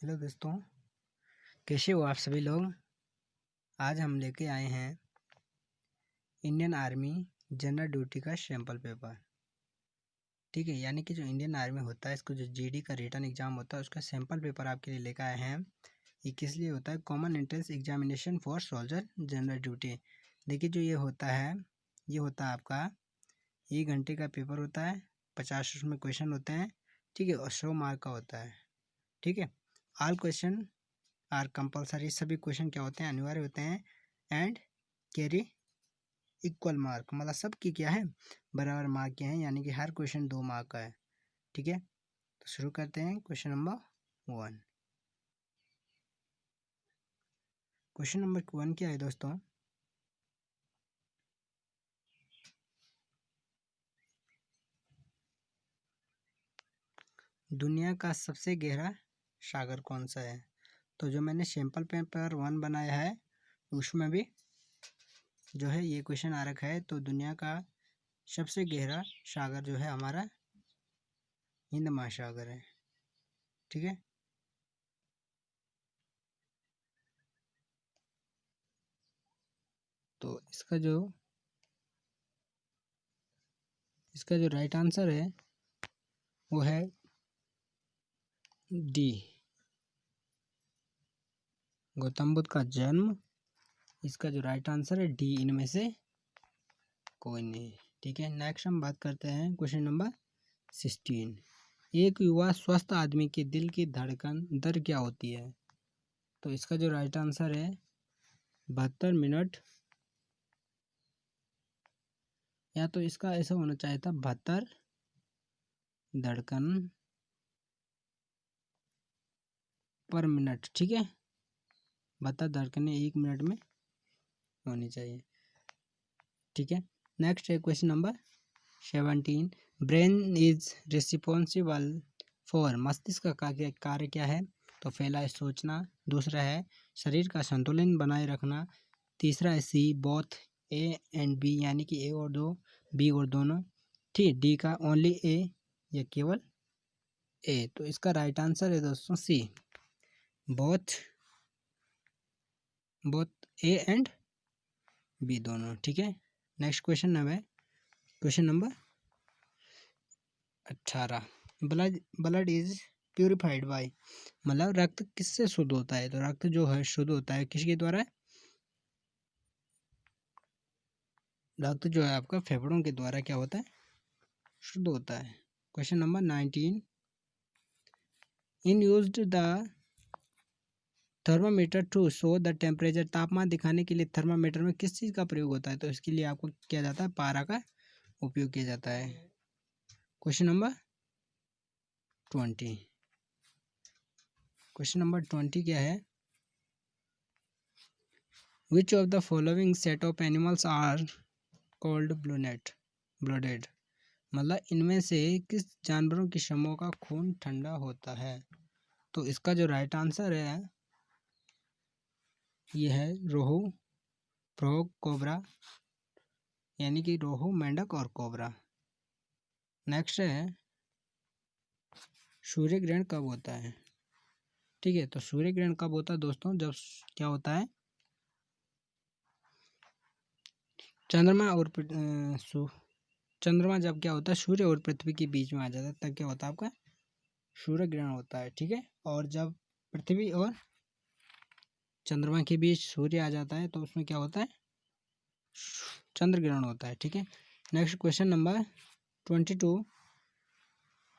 Hello दोस्तों, कैसे हो आप सभी लोग। आज हम लेके आए हैं इंडियन आर्मी जनरल ड्यूटी का सैम्पल पेपर। ठीक है, यानी कि जो इंडियन आर्मी होता है, इसको जो जीडी का रिटन एग्जाम होता है उसका सैम्पल पेपर आपके लिए लेकर आए हैं। ये किस लिए होता है? Common entrance examination for soldier general duty. देखिए, जो ये होता है आपका 1 घंटे का पेपर होता है। 50 उसमें क्वेश्चन होते हैं। ठीक है, और 100 मार्क का होता है। ठीक है, ऑल क्वेश्चन आर कंपलसरी। सभी क्वेश्चन क्या होते हैं? अनिवार्य होते हैं। एंड कैरी इक्वल मार्क, मतलब सबकी क्या है? बराबर मार्क के हैं, यानी कि हर क्वेश्चन 2 मार्क का है। ठीक है, तो शुरू करते हैं। Question number 1। क्वेश्चन नंबर 1 क्या है दोस्तों? दुनिया का सबसे गहरा सागर कौन सा है? तो जो मैंने सैम्पल पेपर 1 बनाया है उसमें भी जो है ये क्वेश्चन आ रखा है। तो दुनिया का सबसे गहरा सागर जो है हमारा हिंद महासागर है। ठीक है, तो इसका जो राइट आंसर है वो है डी, गौतम बुद्ध का जन्म। इसका जो राइट आंसर है डी, इनमें से कोई नहीं। ठीक है, नेक्स्ट हम बात करते हैं क्वेश्चन नंबर 16। एक युवा स्वस्थ आदमी के दिल की धड़कन दर क्या होती है? तो इसका जो राइट आंसर है 72 मिनट, या तो इसका ऐसा होना चाहिए था 72 धड़कन पर मिनट। ठीक है, 72 धड़कनें 1 मिनट में होनी चाहिए। ठीक है, नेक्स्ट है question number 17। Brain is responsible for, मस्तिष्क का कार्य क्या है? तो पहला है सोचना, दूसरा है शरीर का संतुलन बनाए रखना, तीसरा है C both A and B, यानी कि ए और दो, बी और दोनों, ठीक। डी का ओनली ए या केवल ए। तो इसका राइट आंसर है दोस्तों सी, बोथ ए एंड बी दोनों। ठीक है, नेक्स्ट क्वेश्चन है question number 18। Blood is purified bye, मतलब रक्त किससे शुद्ध होता है? तो रक्त जो है शुद्ध होता है किसके द्वारा? रक्त जो है आपका फेफड़ों के द्वारा क्या होता है? शुद्ध होता है। Question number 19। In used the thermometer to show the temperature, तापमान दिखाने के लिए थर्मामीटर में किस चीज़ का प्रयोग होता है? तो इसके लिए आपको किया जाता है पारा का उपयोग किया जाता है। Question number 20। क्वेश्चन नंबर 20 क्या है? Which of the following set of animals are cold blooded, मतलब इनमें से किस जानवरों के समूह का खून ठंडा होता है? तो इसका जो राइट आंसर है ये है रोहू, फ्रॉग, कोबरा, यानी कि रोहू, मेंढक और कोबरा। नेक्स्ट है सूर्य ग्रहण कब होता है? ठीक है, तो सूर्य ग्रहण कब होता है दोस्तों? जब क्या होता है, चंद्रमा जब क्या होता है सूर्य और पृथ्वी के बीच में आ जाता है, तब क्या होता है आपका सूर्य ग्रहण होता है। ठीक है, और जब पृथ्वी और चंद्रमा के बीच सूर्य आ जाता है तो उसमें क्या होता है? चंद्र ग्रहण होता है। ठीक है, next question number 22।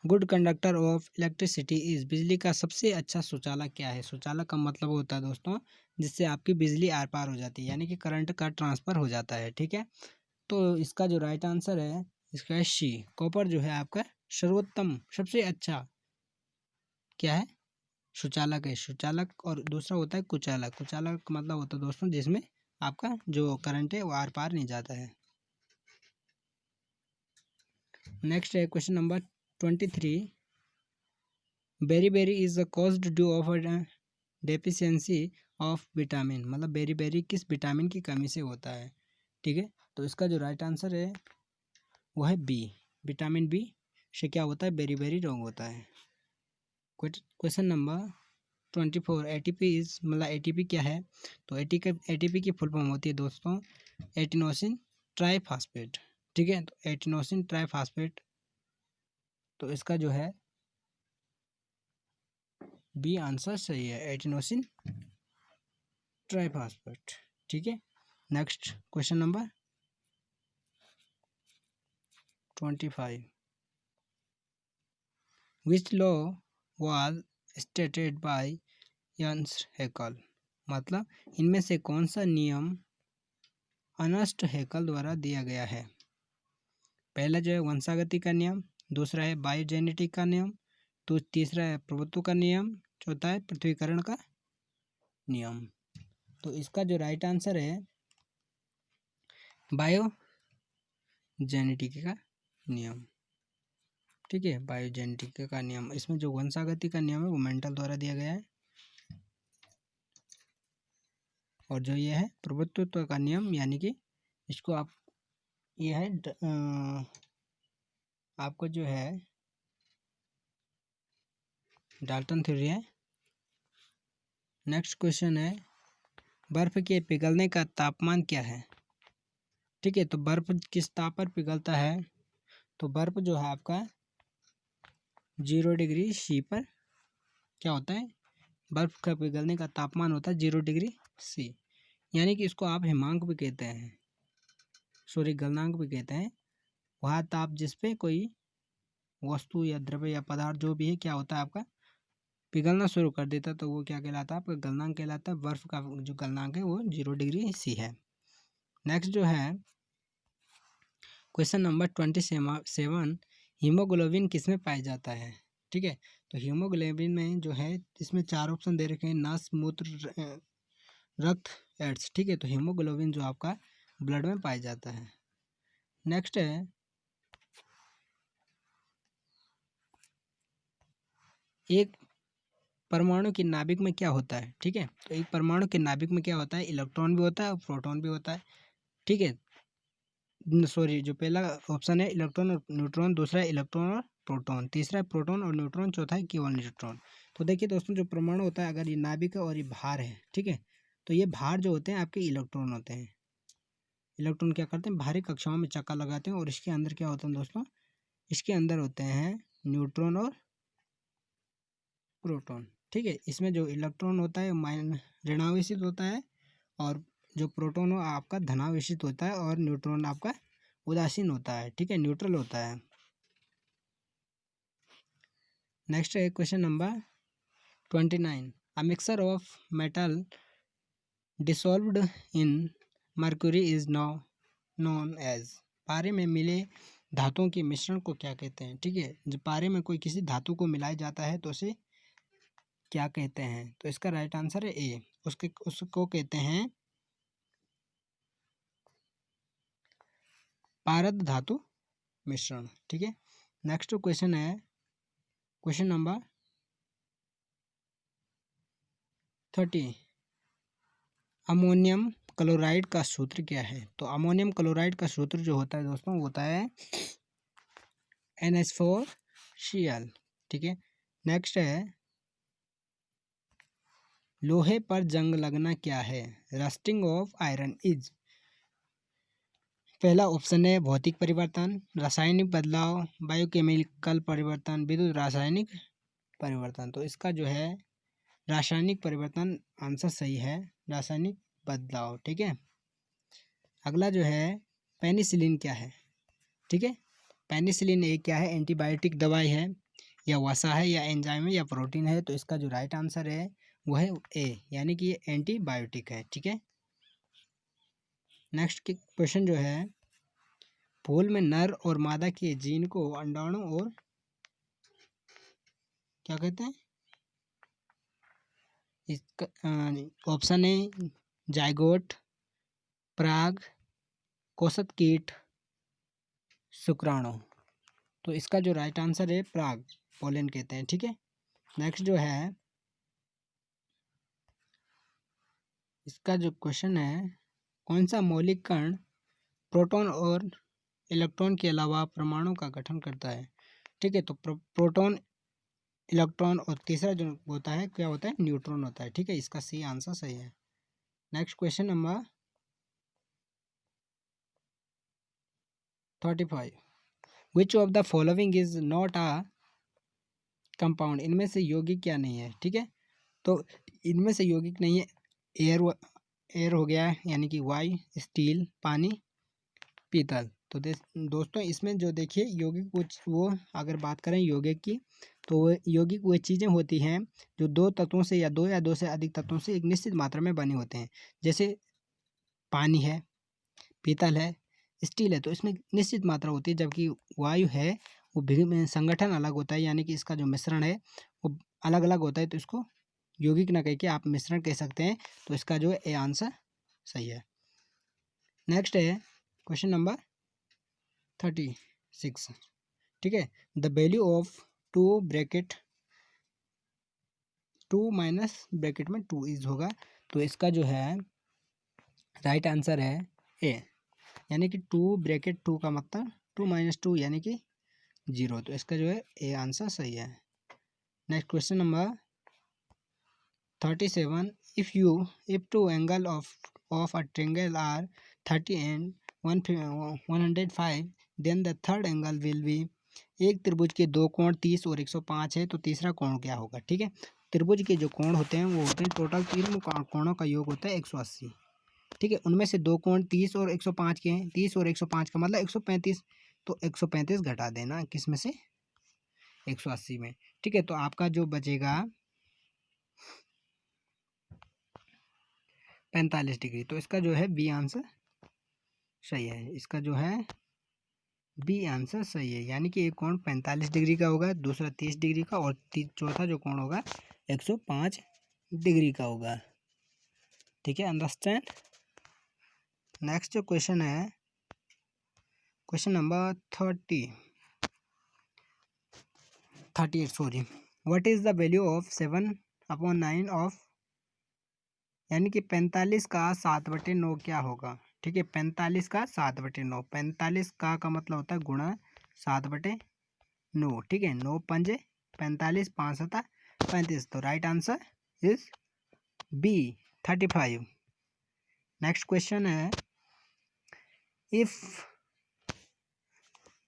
Good conductor of electricity is, बिजली का सबसे अच्छा शौचालय क्या है? शौचालय का मतलब होता है दोस्तों जिससे आपकी बिजली आर पार हो जाती है, यानी कि करंट का ट्रांसफर हो जाता है। ठीक है, तो इसका जो राइट आंसर है इसका है सी, कॉपर जो है आपका सर्वोत्तम सबसे अच्छा क्या है? सुचालक है। सुचालक और दूसरा होता है कुचालक। कुचालक का मतलब होता है दोस्तों जिसमें आपका जो करंट है वो आर पार नहीं जाता है। नेक्स्ट है question number 23। Beri beri is the caused due of deficiency of vitamin, मतलब बेरी बेरी किस विटामिन की कमी से होता है? ठीक है, तो इसका जो राइट आंसर है वो है बी, विटामिन बी से क्या होता है? बेरी बेरी रोग होता है। क्वेश्चन नंबर 24 एटीपी इज मतलब एटीपी क्या है, तो एटीपी की फुल फॉर्म होती है दोस्तों एटिनोसिन ट्राइफॉस्फेट। ठीक है, तो एटिनोसिन ट्राइफॉस्फेट, तो इसका जो है बी आंसर सही है, एटिनोसिन ट्राइफॉस्फेट। ठीक है, next question number 25, which law was stated by Ernst Haeckel, मतलब इनमें से कौन सा नियम अर्नस्ट हैकल द्वारा दिया गया है। पहला जो है वंशागति का नियम, दूसरा है बायोजेनेटिक का नियम, तो तीसरा है प्रभुत्व का नियम, चौथा है पृथ्वीकरण का नियम। तो इसका जो राइट आंसर है बायोजेनेटिक का नियम। ठीक है, बायोजेनेटिक का नियम, इसमें जो वंशागति का नियम है वो मेंटल द्वारा दिया गया है, और जो ये है प्रभुत्व का नियम यानी कि इसको आप ये है आपको जो है डाल्टन थ्योरी है। नेक्स्ट क्वेश्चन है बर्फ के पिघलने का तापमान क्या है। ठीक है, तो बर्फ किस ताप पर पिघलता है, तो बर्फ जो है आपका 0 डिग्री सी पर क्या होता है, बर्फ का पिघलने का तापमान होता है 0 डिग्री सी, यानी कि इसको आप हिमांक भी कहते हैं, सॉरी गलनांक भी कहते हैं। वह ताप जिस पे कोई वस्तु या द्रव्य या पदार्थ जो भी है क्या होता है आपका पिघलना शुरू कर देता है, तो वो क्या कहलाता है आपका गलनांक कहलाता है। बर्फ का जो गलनांक है वो 0 डिग्री सी है। नेक्स्ट जो है क्वेश्चन नंबर 27, हीमोग्लोबिन किसमें पाया जाता है। ठीक है, तो हीमोग्लोबिन में जो है इसमें 4 ऑप्शन दे रखे हैं, नस, मूत्र, रक्त, एड्स। ठीक है, तो हीमोग्लोबिन जो आपका ब्लड में पाया जाता है। नेक्स्ट है एक परमाणु की नाभिक में क्या होता है। ठीक है, तो एक परमाणु के नाभिक में क्या होता है, इलेक्ट्रॉन भी होता है और प्रोटॉन भी होता है। ठीक है, सॉरी जो पहला ऑप्शन है इलेक्ट्रॉन और न्यूट्रॉन, दूसरा है इलेक्ट्रॉन और प्रोटॉन, तीसरा है प्रोटॉन और न्यूट्रॉन, चौथा है केवल न्यूट्रॉन। तो देखिए दोस्तों जो परमाणु होता है अगर ये नाभिक है और ये भार है, ठीक है, तो ये भार जो होते हैं आपके इलेक्ट्रॉन होते हैं। इलेक्ट्रॉन क्या करते हैं, भारी कक्षाओं में चक्कर लगाते हैं, और इसके अंदर क्या होता है दोस्तों, इसके अंदर होते हैं न्यूट्रॉन और प्रोटॉन। ठीक है, इसमें जो इलेक्ट्रॉन होता है ऋणावेशित होता है, और जो प्रोटॉन हो आपका धनावेशित होता है, और न्यूट्रॉन आपका उदासीन होता है। ठीक है, न्यूट्रल होता है। नेक्स्ट है question number 29, a mixture of metal dissolved in mercury is now known as, पारे में मिले धातुओं के मिश्रण को क्या कहते हैं। ठीक है, जब पारे में कोई किसी धातु को मिलाया जाता है तो उसे क्या कहते हैं, तो इसका राइट आंसर है ए, उसको कहते हैं पारद धातु मिश्रण। ठीक है, नेक्स्ट क्वेश्चन है क्वेश्चन नंबर 30, अमोनियम क्लोराइड का सूत्र क्या है। तो अमोनियम क्लोराइड का सूत्र जो होता है दोस्तों वो होता है NH4Cl। ठीक है, नेक्स्ट है लोहे पर जंग लगना क्या है, रस्टिंग ऑफ आयरन इज, पहला ऑप्शन है भौतिक परिवर्तन, रासायनिक बदलाव, बायोकेमिकल परिवर्तन, विद्युत रासायनिक परिवर्तन। तो इसका जो है रासायनिक परिवर्तन आंसर सही है, रासायनिक बदलाव। ठीक है, अगला जो है पेनिसिलिन क्या है। ठीक है, पेनिसिलिन एक क्या है, एंटीबायोटिक दवाई है, या वसा है, या एंजाइम है, या प्रोटीन है। तो इसका जो राइट आंसर है वो है ए, यानी कि ये एंटीबायोटिक है। ठीक है, नेक्स्ट क्वेश्चन जो है फूल में नर और मादा के जीन को अंडाणु और क्या कहते हैं, इसका ऑप्शन है जाइगोट, पराग, कोशत कीट, शुक्राणु। तो इसका जो राइट आंसर है पराग, पोलन कहते हैं। ठीक है, नेक्स्ट जो है इसका जो क्वेश्चन है कौन सा मौलिक कण प्रोटॉन और इलेक्ट्रॉन के अलावा परमाणु का गठन करता है। ठीक है, तो प्रोटॉन इलेक्ट्रॉन, और तीसरा जो होता है क्या होता है, न्यूट्रॉन होता है। ठीक है, इसका सी आंसर सही है। Next question number 35, which of the following is not a compound, इनमें से यौगिक क्या नहीं है। ठीक है, तो इनमें से यौगिक नहीं है, एयर हो गया, यानी कि वायु, स्टील, पानी, पीतल। तो दोस्तों इसमें जो देखिए यौगिक वो अगर बात करें यौगिक की, तो वो यौगिक वो चीज़ें होती हैं जो दो तत्वों से या दो से अधिक तत्वों से एक निश्चित मात्रा में बने होते हैं। जैसे पानी है, पीतल है, स्टील है, तो इसमें निश्चित मात्रा होती है। जबकि वायु है वो भिन्न संगठन अलग होता है, यानी कि इसका जो मिश्रण है वो अलग अलग होता है। तो इसको यौगिक ना कह के आप मिश्रण कह सकते हैं। तो इसका जो है ए आंसर सही है। नेक्स्ट है क्वेश्चन नंबर 36। ठीक है, the value of two minus bracket में 2 इज होगा। तो इसका जो है राइट आंसर है ए, यानी कि 2 ब्रैकेट 2 का मतलब 2 माइनस 2 यानी कि 0। तो इसका जो है ए आंसर सही है। Next question number 37, if two angle of a triangle are 30 and 105, then the third angle will be, एक त्रिभुज के दो कोण 30 और 105 है, तो तीसरा कोण क्या होगा। ठीक है, त्रिभुज के जो कोण होते हैं वो होते हैं, टोटल तीन कोणों का योग होता है 180। ठीक है, उनमें से दो कोण 30 और 105 के हैं, 30 और 105 का मतलब 135, तो 135 घटा देना किस में से, 180 में। ठीक है, तो आपका जो बचेगा 45 डिग्री। तो इसका जो है बी आंसर सही है। इसका जो है बी आंसर सही है, यानी कि एक कोण 45 डिग्री का होगा, दूसरा 30 डिग्री का, और चौथा जो कोण होगा 105 डिग्री का होगा। ठीक है, अंडरस्टैंड। नेक्स्ट जो क्वेश्चन है question number 38 sorry, what is the value of 7/9 of, यानी कि 45 का 7/9 क्या होगा। ठीक है, 45 का 7/9, 45 का मतलब होता है गुणा 7/9। ठीक है, 9 पंजे 45, 5 7 35। तो right answer is B 35। Next question है, इफ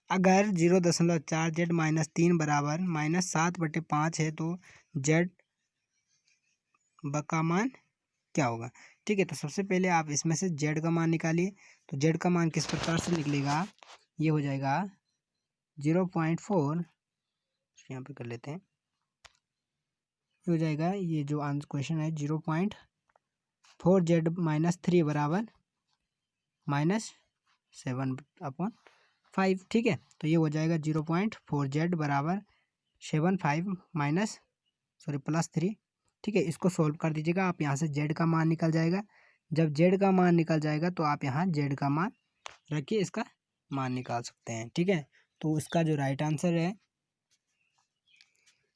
अगर 0.4 Z-3 बराबर -7/5 है, तो Z का मान क्या होगा। ठीक है, तो सबसे पहले आप इसमें से Z का मान निकालिए। तो Z का मान किस प्रकार से निकलेगा, ये हो जाएगा 0.4, यहाँ पे कर लेते हैं, ये हो जाएगा, ये जो आंसर क्वेश्चन है 0.4Z-3 बराबर -7/5। ठीक है, तो ये हो जाएगा 0.4Z बराबर 75 +3। ठीक है, इसको सॉल्व कर दीजिएगा आप, यहाँ से Z का मान निकल जाएगा। जब Z का मान निकल जाएगा तो आप यहाँ Z का मान रखिए, इसका मान निकाल सकते हैं। ठीक है, तो इसका जो राइट आंसर है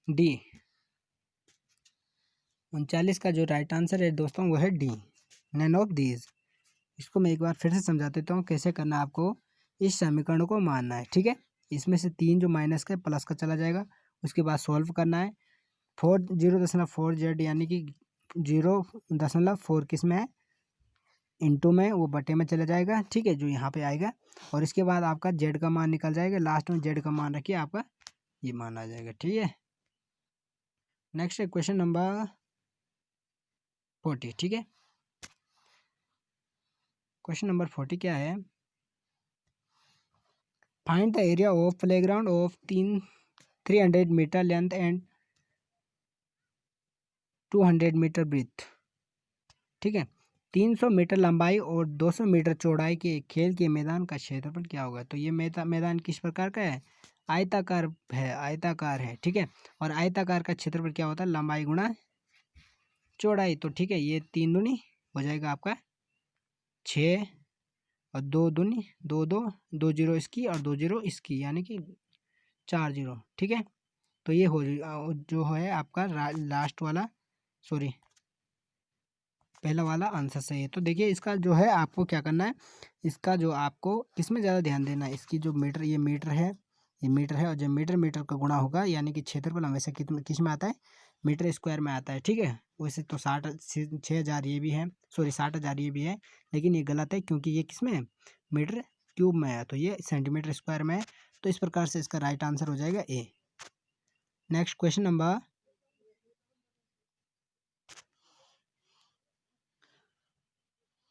डी, 39 का जो राइट आंसर है दोस्तों वो है डी, नन ऑफ दीज। इसको मैं एक बार फिर से समझा देता हूँ कैसे करना है आपको। इस समीकरण को मानना है। ठीक है, इसमें से 3 जो माइनस का प्लस का चला जाएगा, उसके बाद सॉल्व करना है। 0.4Z यानी कि 0.4 किस में है, इंटू में, वो बटे में चला जाएगा। ठीक है, जो यहाँ पे आएगा, और इसके बाद आपका Z का मान निकल जाएगा। लास्ट में Z का मान रखिए, आपका ये मान आ जाएगा। ठीक है, नेक्स्ट है क्वेश्चन नंबर 40। ठीक है, क्वेश्चन नंबर 40 क्या है, find the area of playground of 300 metre length and 200 metre breadth. ठीक है, 300 मीटर लंबाई और 200 मीटर चौड़ाई के खेल के मैदान का क्षेत्रफल क्या होगा। तो ये मैदान किस प्रकार का है, आयताकार है, आयताकार है। ठीक है, और आयताकार का क्षेत्रफल क्या होता है, लंबाई गुणा चौड़ाई। तो ठीक है, ये 3 दूनी हो जाएगा आपका 6, और 2 दूनी 2 2, 2 जीरो इसकी और 2 जीरो इसकी, यानी कि 4 जीरो। ठीक है, तो ये हो जो है आपका लास्ट वाला, सॉरी पहला वाला आंसर सही है। तो देखिए इसका जो है आपको क्या करना है, इसका जो आपको इसमें ज़्यादा ध्यान देना है, इसकी जो मीटर, ये मीटर है, ये मीटर है, और जब मीटर मीटर का गुणा होगा यानी कि क्षेत्रफल हमेशा किस में आता है, मीटर स्क्वायर में आता है। ठीक है, वैसे तो 6,000 ये भी है, सॉरी 60,000 ये भी है, लेकिन ये गलत है क्योंकि ये किस में है, मीटर क्यूब में है, तो ये सेंटीमीटर स्क्वायर में है। तो इस प्रकार से इसका राइट आंसर हो जाएगा ए। नेक्स्ट क्वेश्चन नंबर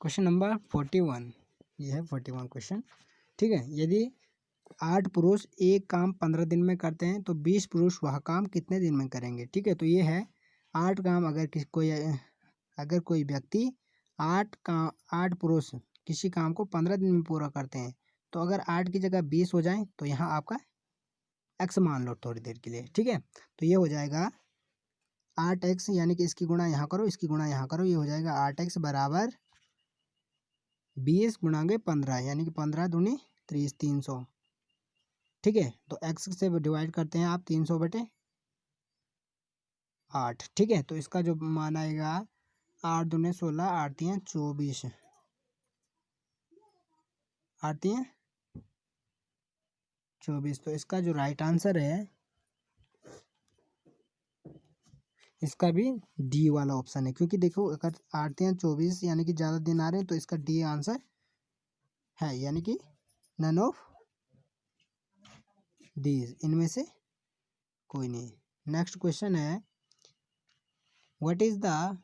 41, ये है 41 क्वेश्चन। ठीक है, यदि 8 पुरुष एक काम 15 दिन में करते हैं तो 20 पुरुष वह काम कितने दिन में करेंगे। ठीक है, तो ये है 8 काम, अगर कोई व्यक्ति 8 पुरुष किसी काम को 15 दिन में पूरा करते हैं, तो अगर 8 की जगह 20 हो जाए तो यहाँ आपका x मान लो थोड़ी देर के लिए। ठीक है, तो ये हो जाएगा 8x, यानी कि इसकी गुणा यहाँ करो, इसकी गुणा यहाँ करो, ये हो जाएगा 8x बराबर 20 गुणांगे 15, यानी कि 15 दूनी 30, 300। ठीक है, तो x से डिवाइड करते हैं आप 300/8। ठीक है, तो इसका जो मान आएगा 8 दूनी 16, 8 तियाँ 24, 8 तियाँ 24। तो इसका जो राइट आंसर है, इसका भी डी वाला ऑप्शन है, क्योंकि देखो अगर 8 तियाँ 24 यानी कि ज़्यादा दिन आ रहे हैं, तो इसका डी आंसर है, यानी कि नन ऑफ डीज, इनमें से कोई नहीं। नेक्स्ट क्वेश्चन है, what is the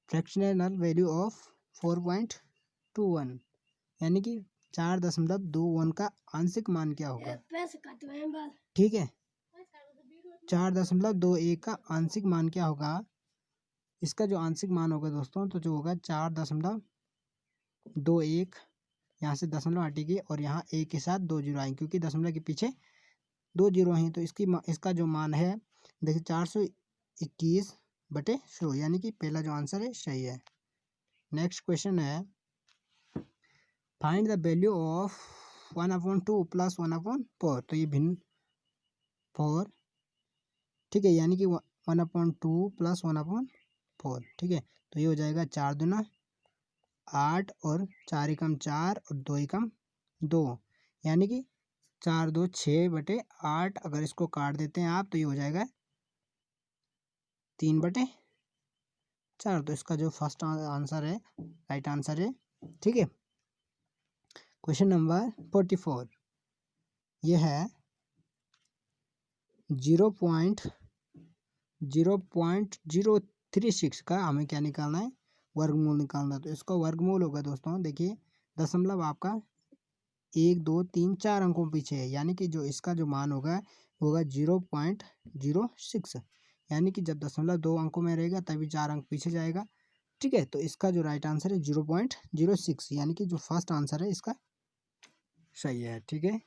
fractional value of 4.21, यानी कि 4.21 का आंशिक मान क्या होगा। ठीक है, 4.21 का आंशिक मान क्या होगा। इसका जो आंशिक मान होगा दोस्तों, तो जो होगा 4.21, यहाँ से दशमलव हटेगी और यहाँ एक के साथ 2 जीरो आएंगे, क्योंकि दशमलव के पीछे 2 जीरो हैं, तो इसका जो मान है देखिए 421/100, यानी कि पहला जो आंसर है सही है। नेक्स्ट क्वेश्चन है, फाइंड द वैल्यू ऑफ 1/2 + 1/4, तो ये भिन्न 4। ठीक है, यानी कि 1/2 + 1/4। ठीक है, तो ये हो जाएगा 4 दूना 8 और 4 एकम 4 और 2 एकम 2, यानी कि 4 2 6/8। अगर इसको काट देते हैं आप तो ये हो जाएगा 3/4। तो इसका जो फर्स्ट आंसर है, राइट आंसर है। ठीक है, क्वेश्चन नंबर 44, ये है 0.036 का हमें क्या निकालना है, वर्गमूल निकालना है। तो इसका वर्गमूल होगा दोस्तों, देखिए दशमलव आपका 1 2 3 4 अंकों पीछे है, यानी कि जो इसका जो मान होगा वो होगा 0.06, यानी कि जब दशमलव 2 अंकों में रहेगा तभी 4 अंक पीछे जाएगा। ठीक है, तो इसका जो राइट आंसर है 0.06, यानी कि जो फर्स्ट आंसर है इसका सही है। ठीक है,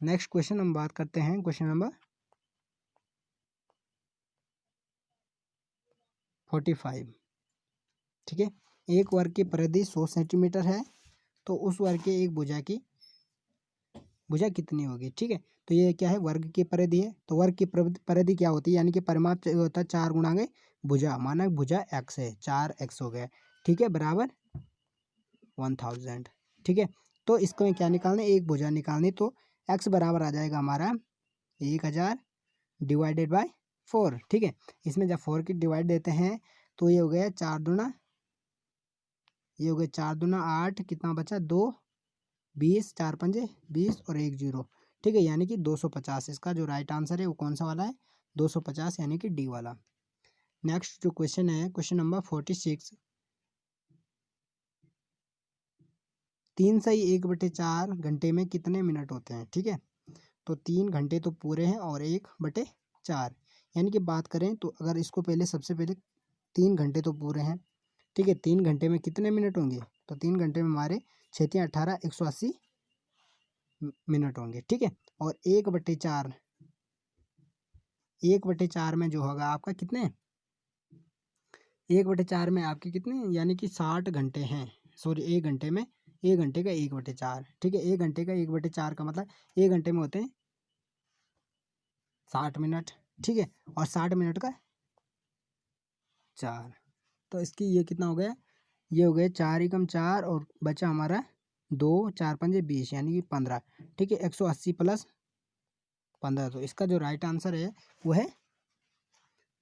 नेक्स्ट क्वेश्चन हम बात करते हैं, क्वेश्चन नंबर 45। ठीक है, एक वर्ग की परिधि 100 सेंटीमीटर है, तो उस वर्ग के एक भुजा कितनी होगी। ठीक है, तो ये क्या है, वर्ग की परिधि है, तो वर्ग की परिधि क्या होती है, यानी कि परिमाप होता है 4 गुणांगे भुजा, माना भुजा x है, 4x हो गया। ठीक है, बराबर 1000। ठीक है, तो इसको क्या निकालना है, एक भुजा निकालनी, तो x बराबर आ जाएगा हमारा 1000 डिवाइडेड बाय 4। ठीक है, इसमें जब 4 की डिवाइड देते हैं तो ये हो गया 4 दूना, ये हो गया 4 दूना 8, कितना बचा 2, 20, 4 पंजे 20 और 1 जीरो। ठीक है, यानी कि 250। इसका जो राइट आंसर है वो कौन सा वाला है, 250, यानी कि डी वाला। नेक्स्ट जो क्वेश्चन है, क्वेश्चन नंबर 46, 3/1/4 घंटे में कितने मिनट होते हैं। ठीक है, तो 3 घंटे तो पूरे हैं और 1/4, यानी कि बात करें तो अगर इसको पहले सबसे पहले 3 घंटे तो पूरे हैं। ठीक है, 3 घंटे में कितने मिनट होंगे, तो 3 घंटे में हमारे 6 × 18 180 मिनट होंगे। ठीक है, और 1/4 में जो होगा आपका कितने, 1/4 में आपके कितने, यानी कि 60 घंटे हैं, सॉरी 1 घंटे में, 1 घंटे का 1/4। ठीक है, 1 घंटे का 1/4 का मतलब 1 घंटे में होते हैं 60 मिनट। ठीक है, और 60 मिनट का 4, तो इसकी ये कितना हो गया, ये हो गया 4 एकम 4 और बचा हमारा 2 4 पंजे 20 यानी कि 15। ठीक है, 180 प्लस 15, तो इसका जो राइट आंसर है वो है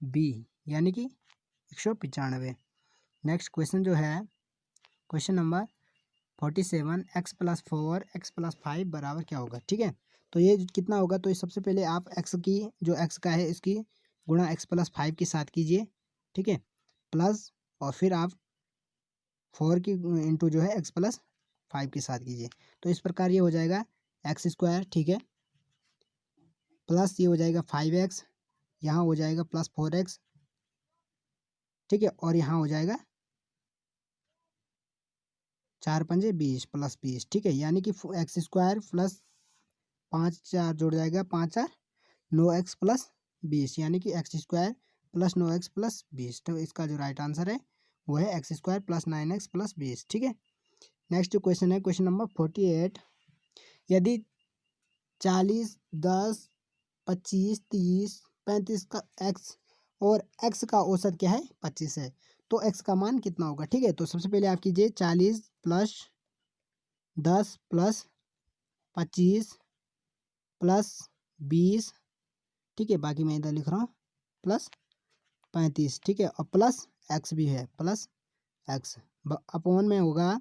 बी, यानी कि 195। नेक्स्ट क्वेश्चन जो है question number 47, x plus 4 x plus 5 बराबर क्या होगा। ठीक है, तो ये कितना होगा, तो सबसे पहले आप x की जो x का है इसकी गुणा x प्लस 5 के साथ कीजिए। ठीक है, प्लस और फिर आप 4 की इंटू जो है x प्लस 5 के साथ कीजिए। तो इस प्रकार ये हो जाएगा एक्स स्क्वायर। ठीक है, प्लस ये हो जाएगा 5x, यहाँ हो जाएगा प्लस 4x। ठीक है, और यहाँ हो जाएगा 4 पंजे 20 प्लस 20। ठीक है, यानी कि एक्स स्क्वायर प्लस 5 4 जुड़ जाएगा, 5 4 9x प्लस 20, यानी कि x square plus 9x plus 20। तो इसका जो राइट आंसर है वो है x square plus 9x plus 20। ठीक है, नेक्स्ट जो क्वेश्चन है क्वेश्चन नंबर 48, यदि 40 10 25 30 35 का x और x का औसत क्या है 25 है, तो x का मान कितना होगा। ठीक है, तो सबसे पहले आप कीजिए 40 प्लस 10 प्लस 25 प्लस 20। ठीक है, बाकी मैं इधर लिख रहा हूँ प्लस 35। ठीक है, और प्लस एक्स भी है, प्लस एक्स अपॉन में होगा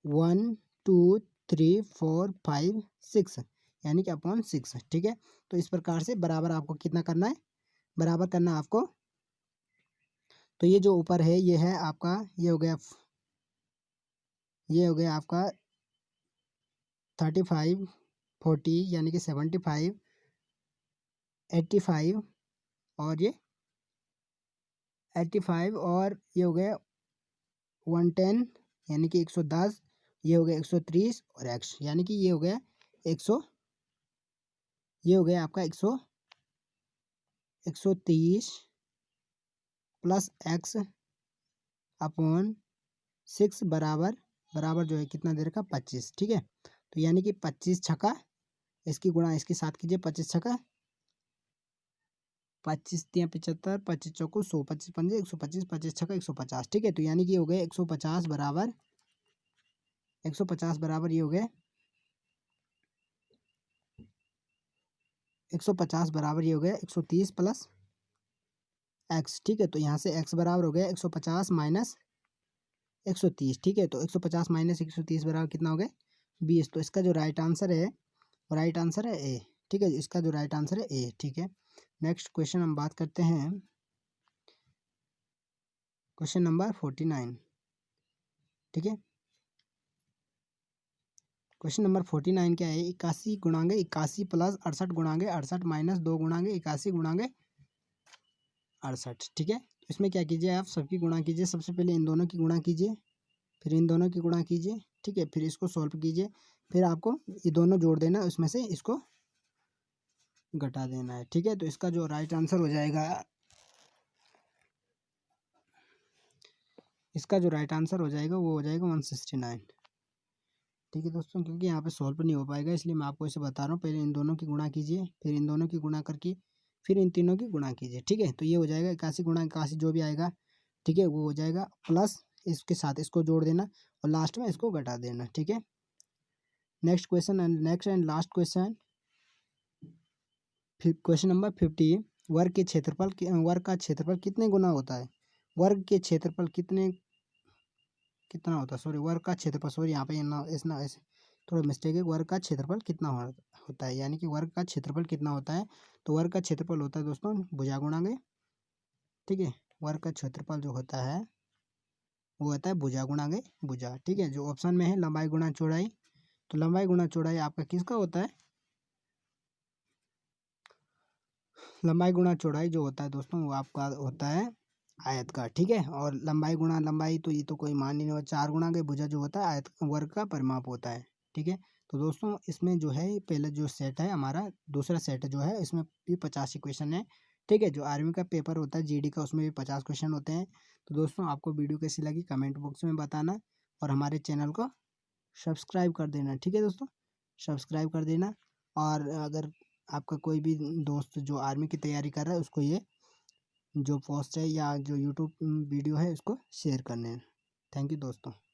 1 2 3 4 5 6, यानी कि अपॉन 6। ठीक है, तो इस प्रकार से बराबर आपको कितना करना है, बराबर करना है आपको। तो ये जो ऊपर है ये है आपका, ये हो गया आपका 35 40 यानी कि 75 85, और ये 85 और ये हो गया 110 यानी कि 110, ये हो गया 130 और एक्स यानी कि ये हो गया 100, ये हो गया आपका 130 प्लस एक्स अपॉन 6 बराबर बराबर जो है कितना दे रखा 25। ठीक है, तो यानी कि 25 छक्का, इसकी गुणा इसके साथ कीजिए, 25 छक्का 25 तिया 75 25 चौको 100 25 पंजे 125 25 छक्का 150। ठीक है, तो यानी कि ये हो गया 150 बराबर 150 बराबर ये हो गया 150 बराबर ये हो गया 130 प्लस एक्स। ठीक है, तो यहाँ से एक्स बराबर हो गया 150 माइनस 130। ठीक है, तो 150 माइनस 130 बराबर कितना हो गया 20। तो इसका जो राइट आंसर है ए। ठीक है, इसका जो राइट आंसर है ए। ठीक है, नेक्स्ट क्वेश्चन हम बात करते हैं क्वेश्चन नंबर 49। ठीक है, क्वेश्चन नंबर 49 क्या है, 81 गुणांगे 81 प्लस 68 गुणांगे 68 माइनस 2 गुणांगे 81 गुणांगे 68। ठीक है, तो इसमें क्या कीजिए, आप सबकी गुणा कीजिए। सबसे पहले इन दोनों की गुणा कीजिए, फिर इन दोनों की गुणा कीजिए। ठीक है, फिर इसको सॉल्व कीजिए, फिर आपको ये दोनों जोड़ देना, उसमें से इसको घटा देना है। ठीक है, तो इसका जो राइट आंसर हो जाएगा, इसका जो राइट आंसर हो जाएगा वो हो जाएगा 169। ठीक है दोस्तों, क्योंकि यहाँ पे सॉल्व नहीं हो पाएगा इसलिए मैं आपको इसे बता रहा हूँ। पहले इन दोनों की गुणा कीजिए, फिर इन दोनों की गुणा करके फिर इन तीनों की गुणा कीजिए। ठीक है, तो ये हो जाएगा 81 गुणा 81 जो भी आएगा, ठीक है, वो हो जाएगा प्लस इसके साथ इसको जोड़ देना और लास्ट में इसको घटा देना। ठीक है, next question and next and last question, question number 50, वर्ग का क्षेत्रफल कितने गुना होता है। वर्ग के क्षेत्रफल कितना होता है, सॉरी वर्ग का क्षेत्रफल, सॉरी यहाँ पे ना ऐसे थोड़ा मिस्टेक है। वर्ग का क्षेत्रफल कितना होता है, यानी कि वर्ग का क्षेत्रफल कितना होता है, तो वर्ग का क्षेत्रफल होता है दोस्तों भुजा गुणांगे। ठीक है, वर्ग का क्षेत्रफल जो होता है वो होता है भुजा गुणांगे भुजा। ठीक है, जो ऑप्शन में है लंबाई गुणा चौड़ाई, तो लंबाई गुणा चौड़ाई आपका किसका होता है, लंबाई गुणा चौड़ाई जो होता है दोस्तों वो आपका होता है आयत का। ठीक है, और लंबाई गुणा लंबाई तो ये तो कोई मान ही नहीं होता, 4 गुणा के भुजा जो होता है आयत वर्ग का परिमाप होता है। ठीक है, तो दोस्तों इसमें जो है पहले जो सेट है हमारा, दूसरा सेट जो है इसमें भी 50 क्वेश्चन है। ठीक है, जो आर्मी का पेपर होता है जीडी का उसमें भी 50 क्वेश्चन होते हैं। तो दोस्तों आपको वीडियो कैसी लगी कमेंट बॉक्स में बताना, और हमारे चैनल को सब्सक्राइब कर देना। ठीक है दोस्तों, सब्सक्राइब कर देना, और अगर आपका कोई भी दोस्त जो आर्मी की तैयारी कर रहा है उसको ये जो पोस्ट है या जो यूट्यूब वीडियो है उसको शेयर करने हैं। थैंक यू दोस्तों।